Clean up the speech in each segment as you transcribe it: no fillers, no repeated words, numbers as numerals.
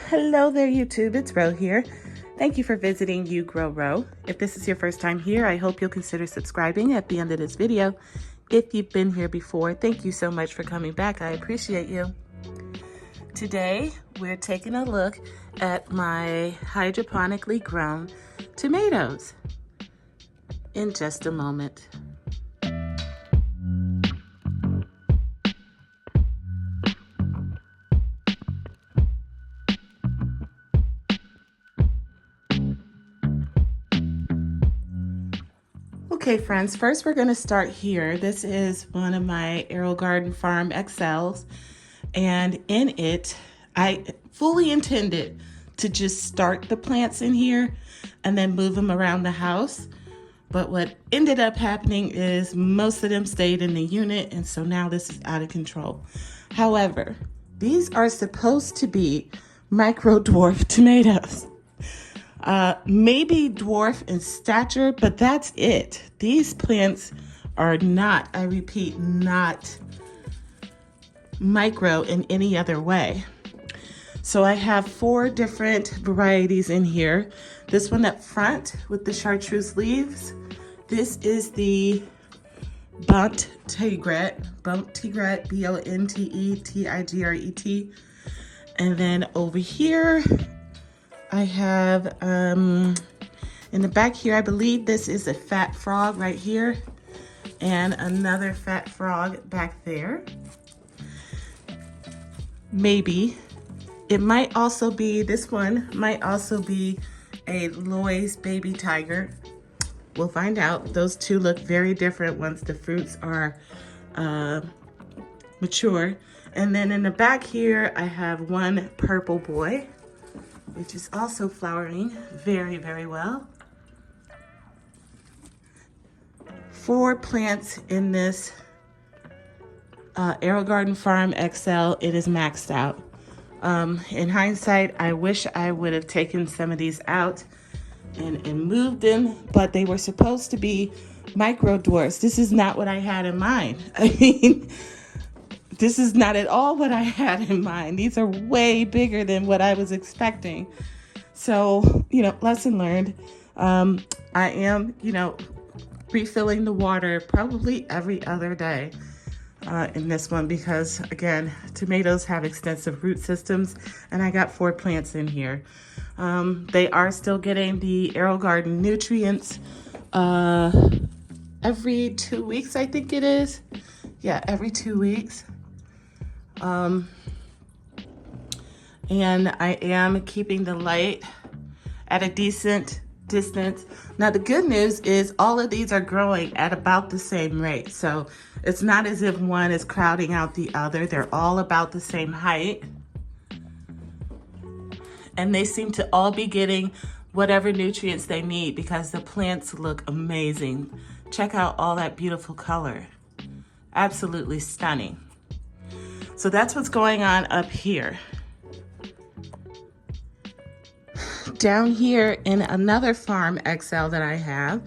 Hello there, YouTube. It's Ro here. Thank you for visiting You Grow Ro. If this is your first time here, I hope you'll consider subscribing at the end of this video. If you've been here before, thank you so much for coming back. I appreciate you. Today, we're taking a look at my hydroponically grown tomatoes in just a moment. Okay, friends, first we're going to start here. This is one of my Aerogarden Farm XLs, and in it, I fully intended to just start the plants in here and then move them around the house. But what ended up happening is most of them stayed in the unit, and so now this is out of control. However, these are supposed to be micro dwarf tomatoes. Maybe dwarf in stature, but that's it. These plants are not, I repeat, not micro in any other way. So I have 4 different varieties in here. This one up front with the chartreuse leaves. This is the Bonte Tigret, B-O-N-T-E-T-I-G-R-E-T. And then over here, I have, in the back here, I believe this is a fat frog right here, and another fat frog back there. Maybe. It might also be, this one might also be a Loy's baby tiger. We'll find out. Those two look very different once the fruits are mature. And then in the back here, I have one Purple Boy, which is also flowering very, very well. 4 plants in this Aerogarden Farm XL. It is maxed out. In hindsight, I wish I would have taken some of these out and moved them, but they were supposed to be micro dwarfs. This is not what I had in mind. I mean, this is not at all what I had in mind. These are way bigger than what I was expecting. So, lesson learned. I am, refilling the water probably every other day in this one because, again, tomatoes have extensive root systems, and I got 4 plants in here. They are still getting the Aerogarden nutrients every 2 weeks, I think it is. Yeah, every 2 weeks. And I am keeping the light at a decent distance. Now, the good news is all of these are growing at about the same rate. So it's not as if one is crowding out the other. They're all about the same height. And they seem to all be getting whatever nutrients they need because the plants look amazing. Check out all that beautiful color. Absolutely stunning. So that's what's going on up here. Down here in another Farm XL that I have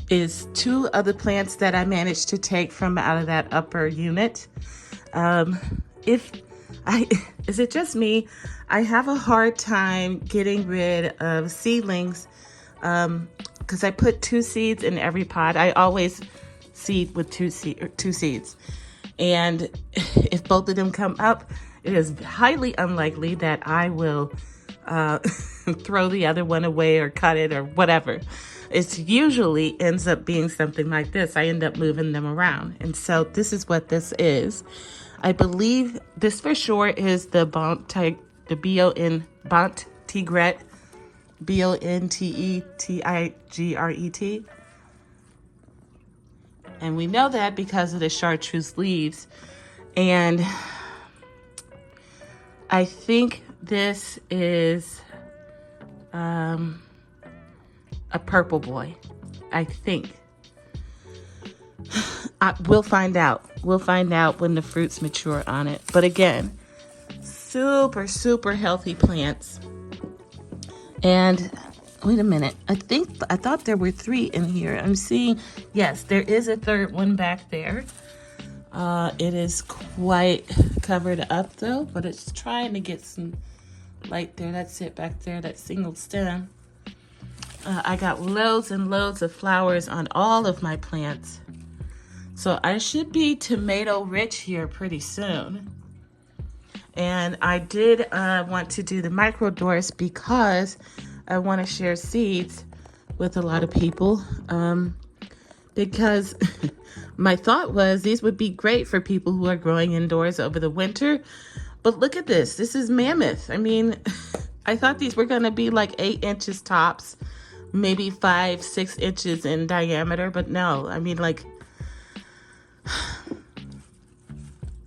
is 2 of the plants that I managed to take from out of that upper unit. Is it just me? I have a hard time getting rid of seedlings because I put 2 seeds in every pot. I always seed with 2 seeds. And if both of them come up, it is highly unlikely that I will throw the other one away or cut it or whatever. It usually ends up being something like this. I end up moving them around. And so this is what this is. I believe this for sure is the Bonte Tigret, B-O-N-T-E-T-I-G-R-E-T. And we know that because of the chartreuse leaves. And I think this is a Purple Boy, I think. We'll find out. We'll find out when the fruits mature on it. But again, super, super healthy plants. And wait a minute. I thought there were 3 in here. I'm seeing, yes, there is a 3rd one back there. It is quite covered up though, but it's trying to get some light there. That's it back there, that single stem. I got loads and loads of flowers on all of my plants. So I should be tomato rich here pretty soon. And I did want to do the micro dwarfs because I want to share seeds with a lot of people. Because my thought was these would be great for people who are growing indoors over the winter. But look at this. This is mammoth. I mean, I thought these were going to be like 8 inches tops, maybe 5-6 inches in diameter. But no, I mean, like,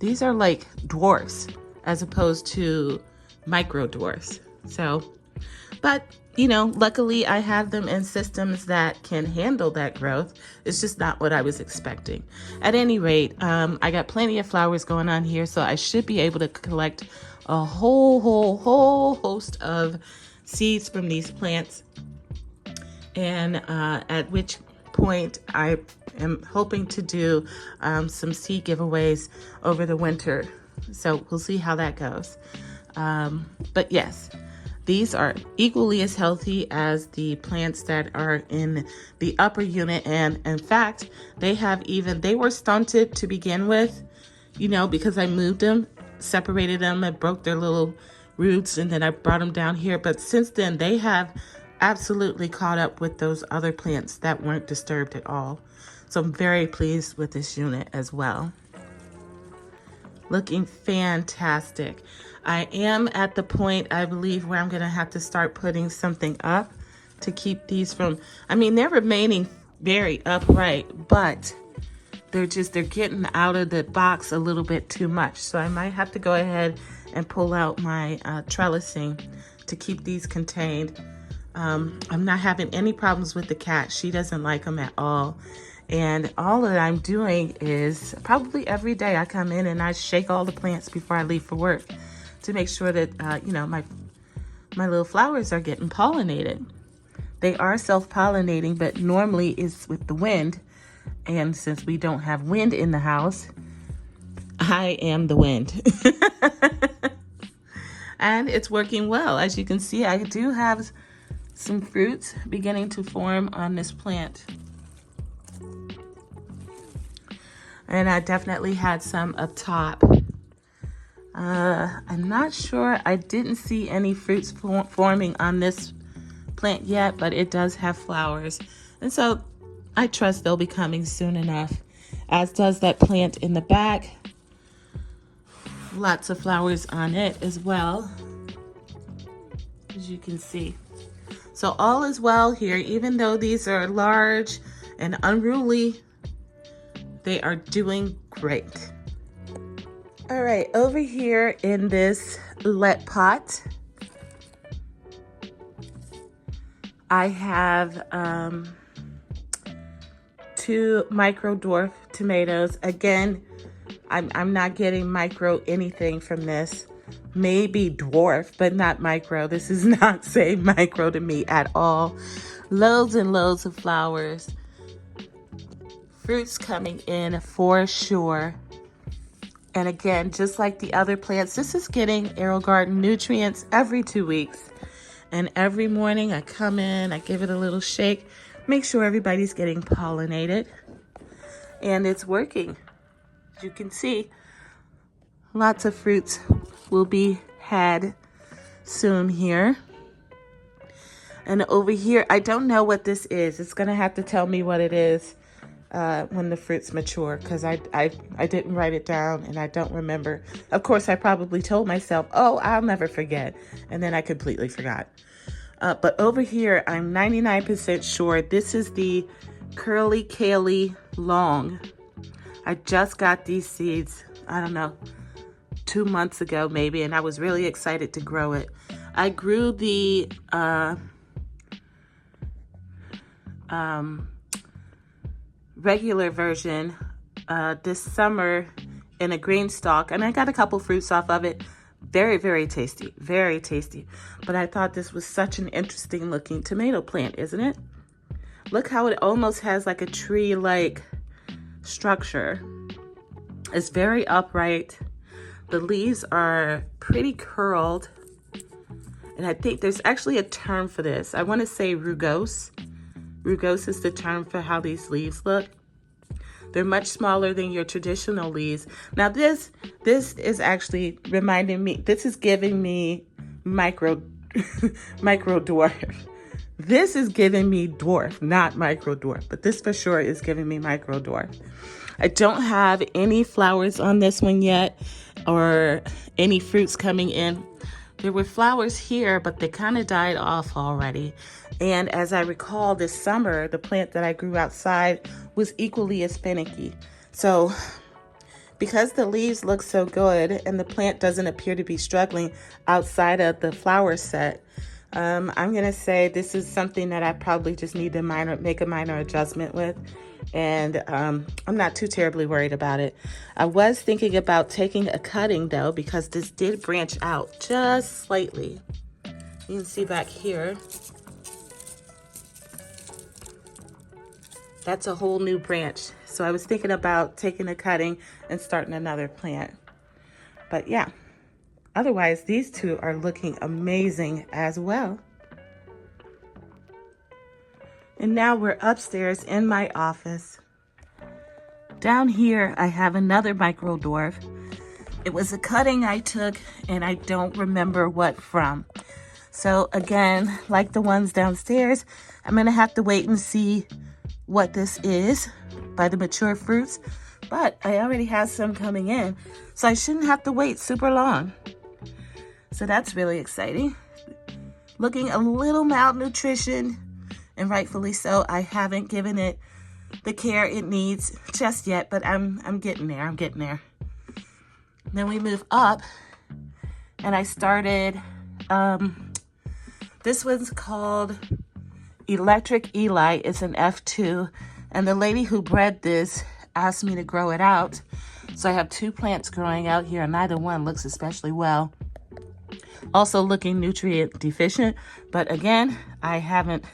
these are like dwarfs as opposed to micro dwarfs. So, but you know, luckily I have them in systems that can handle that growth. It's just not what I was expecting. At any rate, I got plenty of flowers going on here, so I should be able to collect a whole host of seeds from these plants. And at which point I am hoping to do some seed giveaways over the winter. So we'll see how that goes. But yes, these are equally as healthy as the plants that are in the upper unit. And in fact, they were stunted to begin with, you know, because I moved them, separated them, and broke their little roots, and then I brought them down here. But since then, they have absolutely caught up with those other plants that weren't disturbed at all. So I'm very pleased with this unit as well. Looking fantastic. I am at the point, I believe, where I'm going to have to start putting something up to keep these from, I mean, they're remaining very upright, but they're getting out of the box a little bit too much. So I might have to go ahead and pull out my trellising to keep these contained. I'm not having any problems with the cat. She doesn't like them at all. And all that I'm doing is probably every day I come in and I shake all the plants before I leave for work to make sure that, you know, my little flowers are getting pollinated. They are self-pollinating, but normally it's with the wind. And since we don't have wind in the house, I am the wind. And it's working well. As you can see, I do have some fruits beginning to form on this plant. And I definitely had some up top. I'm not sure. I didn't see any fruits forming on this plant yet, but it does have flowers. And so I trust they'll be coming soon enough, as does that plant in the back. Lots of flowers on it as well, as you can see. So all is well here, even though these are large and unruly, they are doing great. All right, over here in this LetPot, I have 2 micro dwarf tomatoes. Again, I'm not getting micro anything from this. Maybe dwarf, but not micro. This is not saying micro to me at all. Loads and loads of flowers. Fruits coming in for sure. And again, just like the other plants, this is getting Aerogarden nutrients every 2 weeks. And every morning I come in, I give it a little shake, make sure everybody's getting pollinated. And it's working. As you can see, lots of fruits will be had soon here. And over here, I don't know what this is. It's gonna have to tell me what it is when the fruits mature, because I didn't write it down and I don't remember. Of course, I probably told myself, oh, I'll never forget. And then I completely forgot. But over here, I'm 99% sure this is the Curly Kale Long. I just got these seeds, I don't know, 2 months ago maybe, and I was really excited to grow it. I grew the regular version this summer in a green stalk, and I got a couple fruits off of it. Very, very tasty, very tasty. But I thought this was such an interesting looking tomato plant, isn't it? Look how it almost has like a tree-like structure. It's very upright. The leaves are pretty curled. And I think there's actually a term for this. I want to say rugose. Rugose is the term for how these leaves look. They're much smaller than your traditional leaves. Now this is actually reminding me, this is giving me micro dwarf. This is giving me dwarf, not micro dwarf, but this for sure is giving me micro dwarf. I don't have any flowers on this one yet or any fruits coming in. There were flowers here, but they kind of died off already. And as I recall, this summer, the plant that I grew outside was equally as finicky. So because the leaves look so good and the plant doesn't appear to be struggling outside of the flower set, I'm going to say this is something that I probably just need to make a minor adjustment with. And I'm not too terribly worried about it. I was thinking about taking a cutting though, because this did branch out just slightly. You can see back here. That's a whole new branch. So I was thinking about taking a cutting and starting another plant. But yeah, otherwise these two are looking amazing as well. And now we're upstairs in my office. Down here, I have another micro dwarf. It was a cutting I took and I don't remember what from. So again, like the ones downstairs, I'm gonna have to wait and see what this is by the mature fruits, but I already have some coming in, so I shouldn't have to wait super long. So that's really exciting. Looking a little malnutrition, and rightfully so. I haven't given it the care it needs just yet, but I'm getting there. I'm getting there. Then we move up, and I started. This one's called Electric Eli. It's an F2, and the lady who bred this asked me to grow it out. So I have two plants growing out here, and neither one looks especially well. Also looking nutrient deficient, but again, I haven't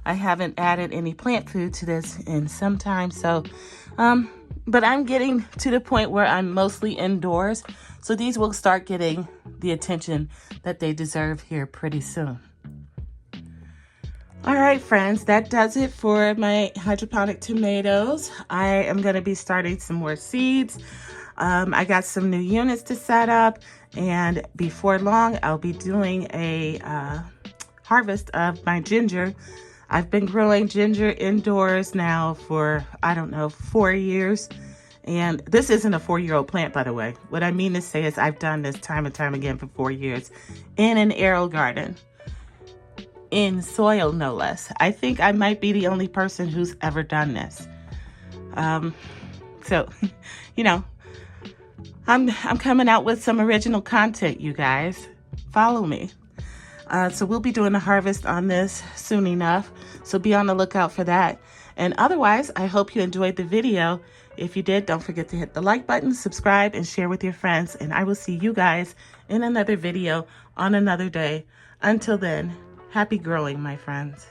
added any plant food to this in some time. So, but I'm getting to the point where I'm mostly indoors. So these will start getting the attention that they deserve here pretty soon. All right, friends, that does it for my hydroponic tomatoes. I am going to be starting some more seeds. I got some new units to set up, and before long, I'll be doing a harvest of my ginger. I've been growing ginger indoors now for, I don't know, 4 years. And this isn't a 4-year-old plant, by the way. What I mean to say is I've done this time and time again for 4 years in an Aerogarden. In soil, no less. I think I might be the only person who's ever done this. So, you know, I'm coming out with some original content, you guys. Follow me. So we'll be doing a harvest on this soon enough. So be on the lookout for that. And otherwise, I hope you enjoyed the video. If you did, don't forget to hit the like button, subscribe, and share with your friends. And I will see you guys in another video on another day. Until then, happy growing, my friends.